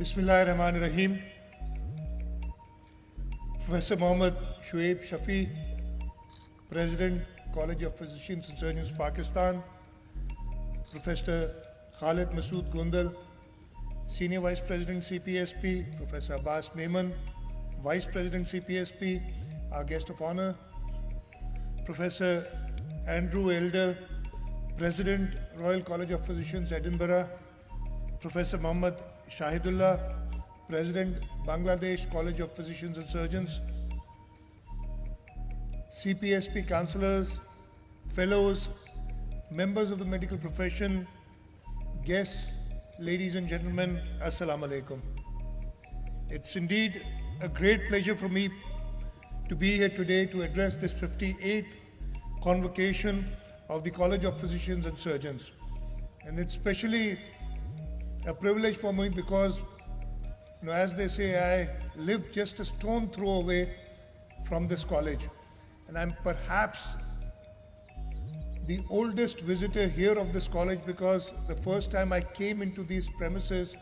Bismillahirrahmanirrahim. Professor Mohammad Shuaib Shafi, President, College of Physicians and Surgeons, Pakistan. Professor Khalid Masood Gondal, Senior Vice President, CPSP. Professor Abbas Maiman, Vice President, CPSP, our guest of honor. Professor Andrew Elder, President, Royal College of Physicians, Edinburgh. Professor Muhammad Shahidullah, President, Bangladesh College of Physicians and Surgeons. CPSP counselors, fellows, members of the medical profession, guests, ladies and gentlemen, Assalamu alaikum. It's indeed a great pleasure for me to be here today to address this 58th convocation of the College of Physicians and Surgeons. And it's especially a privilege for me because, as they say, I live just a stone throw away from this college. And I'm perhaps the oldest visitor here of this college because the first time I came into these premises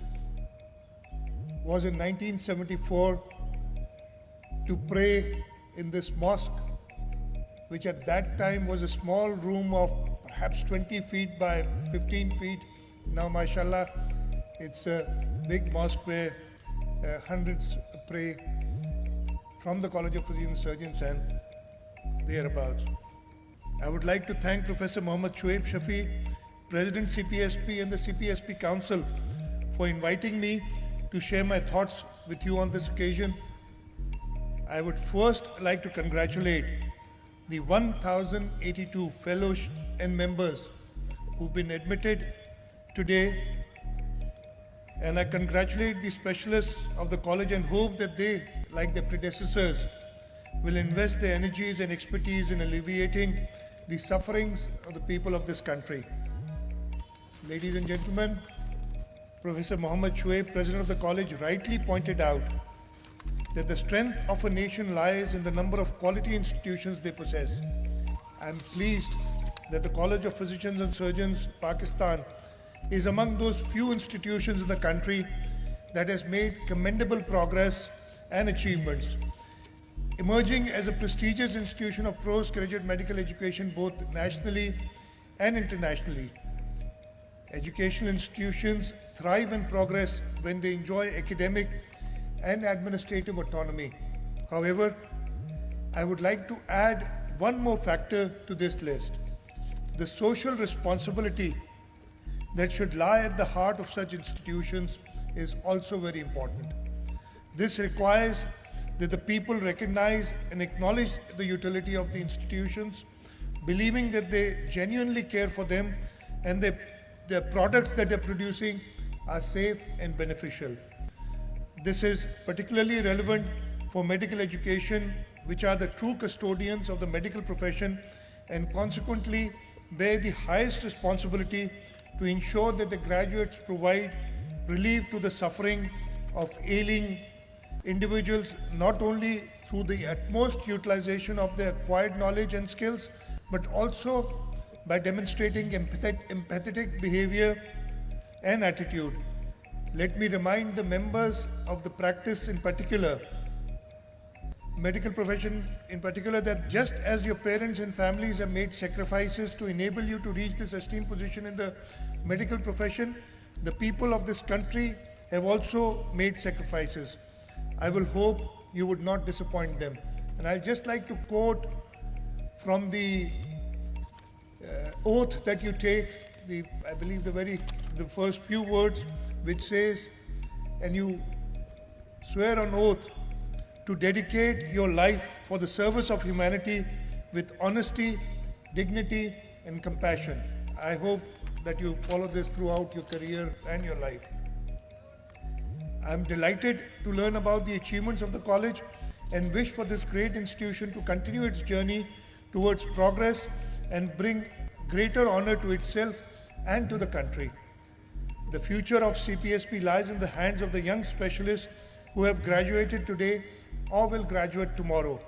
was in 1974 to pray in this mosque, which at that time was a small room of perhaps 20 feet by 15 feet. Now, mashallah, it's a big mosque where hundreds pray from the College of Physicians and Surgeons and thereabouts. I would like to thank Professor Mohammad Shuaib Shafi, President CPSP and the CPSP Council for inviting me to share my thoughts with you on this occasion. I would first like to congratulate the 1,082 fellows and members who've been admitted today, and I congratulate the specialists of the college and hope that they, like their predecessors, will invest their energies and expertise in alleviating the sufferings of the people of this country. Ladies and gentlemen, Professor Mohammad Shuaib, President of the college, rightly pointed out that the strength of a nation lies in the number of quality institutions they possess. I am pleased that the College of Physicians and Surgeons, Pakistan, is among those few institutions in the country that has made commendable progress and achievements, emerging as a prestigious institution of postgraduate medical education both nationally and internationally. Educational institutions thrive and progress when they enjoy academic and administrative autonomy. However, I would like to add one more factor to this list: the social responsibility that should lie at the heart of such institutions is also very important. This requires that the people recognize and acknowledge the utility of the institutions, believing that they genuinely care for them and the products that they're producing are safe and beneficial. This is particularly relevant for medical education, which are the true custodians of the medical profession and consequently bear the highest responsibility to ensure that the graduates provide relief to the suffering of ailing individuals, not only through the utmost utilization of their acquired knowledge and skills, but also by demonstrating empathetic behavior and attitude. Let me remind the members of the practice in particular, medical profession in particular, that just as your parents and families have made sacrifices to enable you to reach this esteemed position in the medical profession, the people of this country have also made sacrifices. I will hope you would not disappoint them. And I'd just like to quote from the oath that you take, I believe the first few words, which says, and you swear on oath to dedicate your life for the service of humanity with honesty, dignity, and compassion. I hope that you follow this throughout your career and your life. I am delighted to learn about the achievements of the college and wish for this great institution to continue its journey towards progress and bring greater honor to itself and to the country. The future of CPSP lies in the hands of the young specialists who have graduated today or will graduate tomorrow.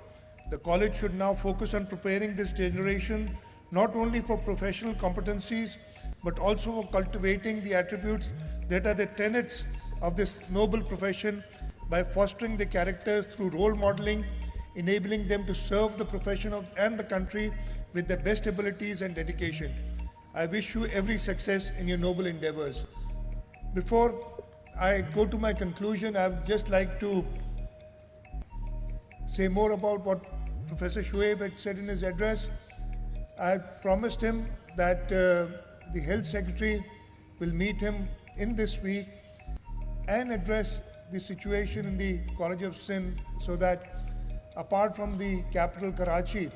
The college should now focus on preparing this generation not only for professional competencies, but also for cultivating the attributes that are the tenets of this noble profession by fostering the characters through role modeling, enabling them to serve the profession and the country with their best abilities and dedication. I wish you every success in your noble endeavors. Before I go to my conclusion, I would just like to say more about what Professor Shoaib had said in his address. I promised him that the Health Secretary will meet him in this week and address the situation in the College of Sindh, so that apart from the capital Karachi,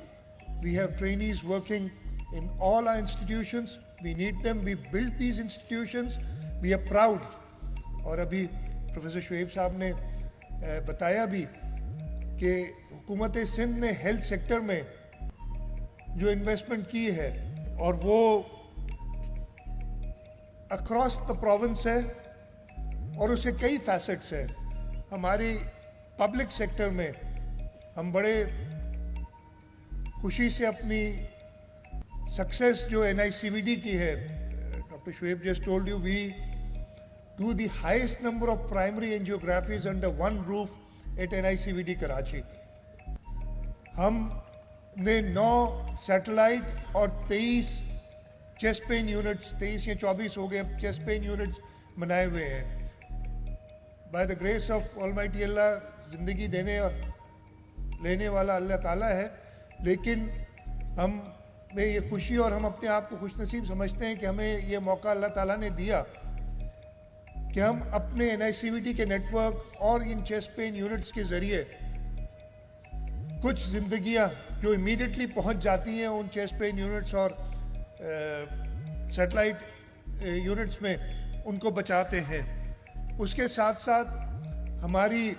we have trainees working in all our institutions. We need them. We built these institutions. We are proud. और अभी professor Shoaib साहब ने बताया भी कि हुकूमत सिंध ने health sector में जो इन्वेस्टमेंट की है और वो अक्रॉस द प्रोविंस है और उसे कई फैसेट्स है. हमारी पब्लिक सेक्टर में हम बड़े खुशी से अपनी सक्सेस जो NICVD की है, doctor Shoaib just told you, we do the highest number of primary angiographies under one roof at NICVD Karachi. हमने 9 सैटेलाइट और 23 चेस्ट पेन यूनिट्स, 23 या 24 हो गए अब चेस्ट पेन यूनिट्स बनाए हुए हैं. By the grace of almighty Allah, ज़िंदगी देने और लेने वाला अल्लाह ताला है, लेकिन हमें ये खुशी और हम अपने आप को खुशनसीब समझते हैं कि हमें ये मौका अल्लाह ताला ने दिया कि हम अपने NICVD के नेटवर्क और इन चेस्ट पेन यूनिट्स के ज़रिए कुछ ज़िंदगियां जो इमीडिएटली पहुंच जाती हैं उन चेस्ट पेन यूनिट्स और सैटेलाइट यूनिट्स में, उनको बचाते हैं. उसके साथ साथ हमारी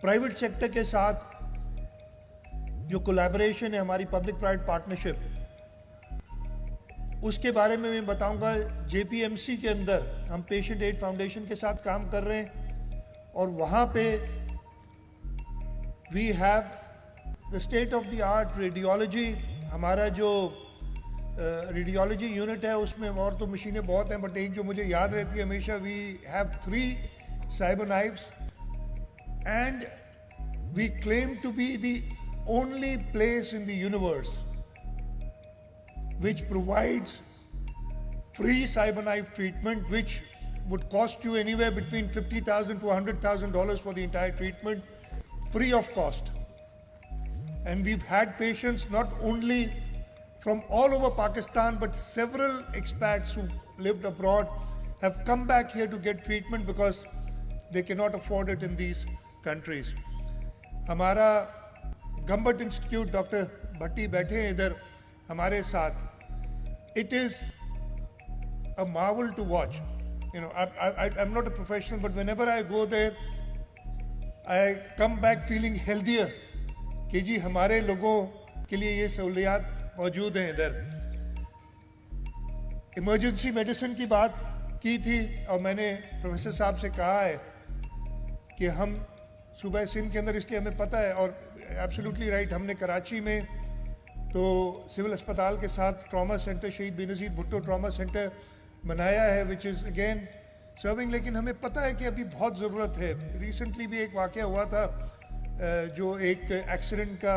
प्राइवेट सेक्टर के साथ जो कोलैबोरेशन है, हमारी पब्लिक प्राइवेट पार्टनरशिप, उसके बारे में मैं बताऊंगा. JPMC के अंदर हम पेशेंट एड फाउंडेशन के साथ काम कर रहे हैं और वहाँ पे we have the state of the art radiology. हमारा जो रेडियोलॉजी यूनिट है उसमें और तो मशीनें बहुत हैं, बट एक जो मुझे याद रहती है हमेशा, we have 3 cyber knifes and we claim to be the only place in the universe which provides free cyberknife treatment, which would cost you anywhere between $50,000 to $100,000 for the entire treatment, free of cost. And we've had patients not only from all over Pakistan, but several expats who lived abroad have come back here to get treatment because they cannot afford it in these countries. हमारा गम्बट institute, doctor भट्टी बैठे हैं इधर हमारे साथ. It is a marvel to watch. You know, I'm not a professional, but whenever I go there, I come back feeling healthier. कि जी हमारे लोगों के लिए ये सहूलियात मौजूद हैं इधर. इमरजेंसी मेडिसिन की बात की थी और मैंने प्रोफेसर साहब से कहा है कि हम सूबा सिंध के अंदर, इसलिए हमें पता है, और एब्सोल्युटली राइट, हमने कराची में तो सिविल अस्पताल के साथ ट्रॉमा सेंटर, शहीद बेनज़ीर भुट्टो ट्रॉमा सेंटर बनाया है, विच इज़ अगेन सर्विंग. लेकिन हमें पता है कि अभी बहुत ज़रूरत है. रिसेंटली भी एक वाक़या हुआ था जो एक एक्सीडेंट का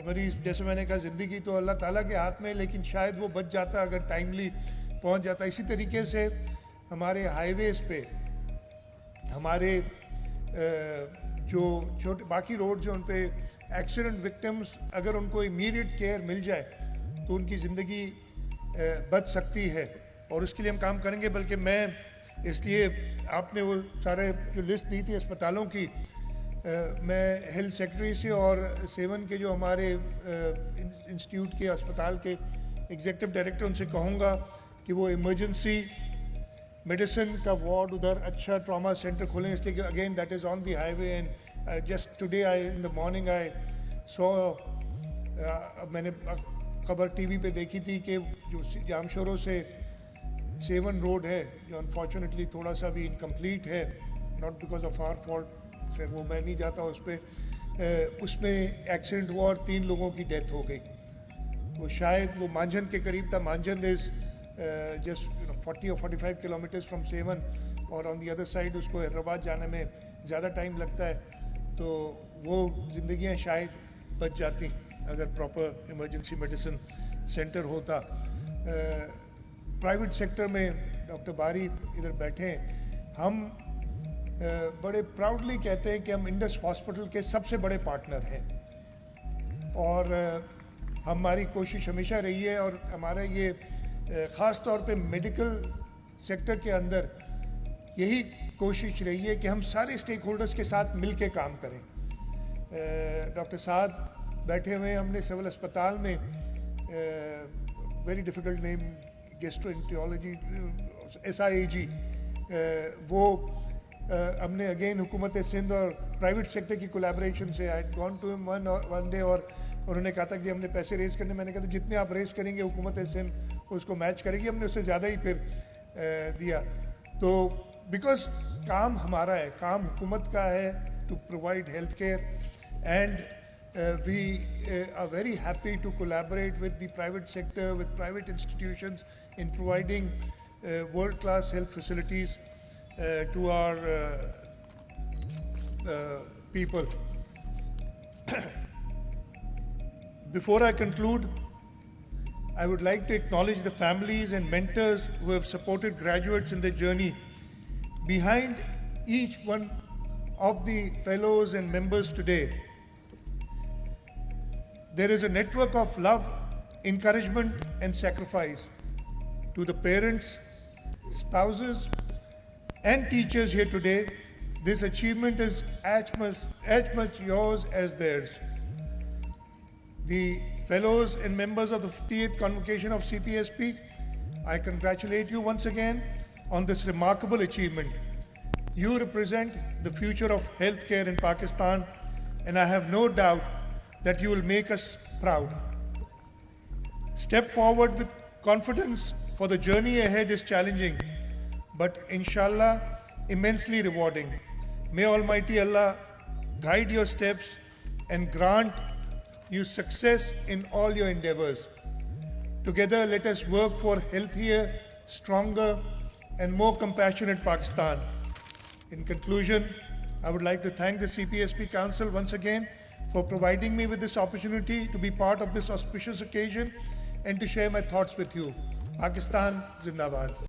मरीज़, जैसे मैंने कहा ज़िंदगी तो अल्लाह ताला के हाथ में, लेकिन शायद वो बच जाता अगर टाइमली पहुंच जाता. इसी तरीके से हमारे हाईवेज़ पे हमारे जो छोटे बाकी रोड्स हैं उन पे एक्सीडेंट विक्टिम्स, अगर उनको इमीडिएट केयर मिल जाए तो उनकी ज़िंदगी बच सकती है, और उसके लिए हम काम करेंगे. बल्कि मैं इसलिए, आपने वो सारे जो लिस्ट दी थी अस्पतालों की, मैं हेल्थ सेक्रेटरी से और सेवन के जो हमारे इंस्टीट्यूट के अस्पताल के एग्जीक्यूटिव डायरेक्टर, उनसे कहूँगा कि वो इमरजेंसी मेडिसिन का वार्ड उधर अच्छा ट्रॉमा सेंटर खोलें, इसलिए कि again that is on the highway. And just today I in the morning I saw, मैंने खबर टीवी पे देखी थी कि जो जामशोरों से सेवन रोड है, जो अनफॉर्चुनेटली थोड़ा सा भी इनकम्प्लीट है, not because of our fault, खैर वो मैं नहीं जाता उस पर, उसमें एक्सीडेंट हुआ और 3 लोगों की डेथ हो गई. तो शायद वो मांझन के करीब था. Manjhan is just 40 or 45 kilometres from seven. اور آن دی ادر سائڈ اس کو حیدرآباد جانے میں زیادہ ٹائم لگتا ہے, تو وہ زندگیاں شاید بچ جاتی اگر پراپر ایمرجنسی میڈیسن سینٹر ہوتا. پرائیویٹ سیکٹر میں ڈاکٹر باری ادھر بیٹھے ہیں, ہم بڑے پراؤڈلی کہتے ہیں کہ ہم انڈس ہاسپٹل کے سب سے بڑے پارٹنر ہیں, اور ہماری کوشش ہمیشہ رہی ہے, اور ہمارا یہ خاص طور پہ میڈیکل سیکٹر کے اندر یہی کوشش رہی ہے کہ ہم سارے اسٹیک ہولڈرز کے ساتھ مل کے کام کریں. ڈاکٹر سعد بیٹھے ہوئے ہیں, ہم نے سول اسپتال میں ویری ڈیفیکلٹ نیم گیسٹرو SIAG, وہ ہم نے اگین حکومت سندھ اور پرائیویٹ سیکٹر کی کولیبریشن سے آئی گون ٹو ہم ون ڈے, اور انہوں نے کہا تھا کہ ہم نے پیسے ریز کرنے, میں نے کہا تھا جتنے آپ ریز کریں گے حکومت سندھ اس کو میچ کرے گی, ہم نے اس سے زیادہ ہی پھر دیا. تو بیکاز کام ہمارا ہے, کام حکومت کا ہے to provide health care, and we are very happy to collaborate with the private sector, with private institutions in providing world-class health facilities to our people. Before I conclude, I would like to acknowledge the families and mentors who have supported graduates in their journey. Behind each one of the fellows and members today, there is a network of love, encouragement, and sacrifice. To the parents, spouses, and teachers here today, this achievement is as much yours as theirs. The fellows and members of the 50th convocation of CPSP, I congratulate you once again on this remarkable achievement. You represent the future of healthcare in Pakistan, and I have no doubt that you will make us proud. Step forward with confidence, for the journey ahead is challenging, but inshallah immensely rewarding. May Almighty Allah guide your steps and grant you success in all your endeavors. Together let us work for healthier, stronger, and more compassionate Pakistan. In conclusion, I would like to thank the CPSP Council once again for providing me with this opportunity to be part of this auspicious occasion and to share my thoughts with you. Pakistan Zindabad.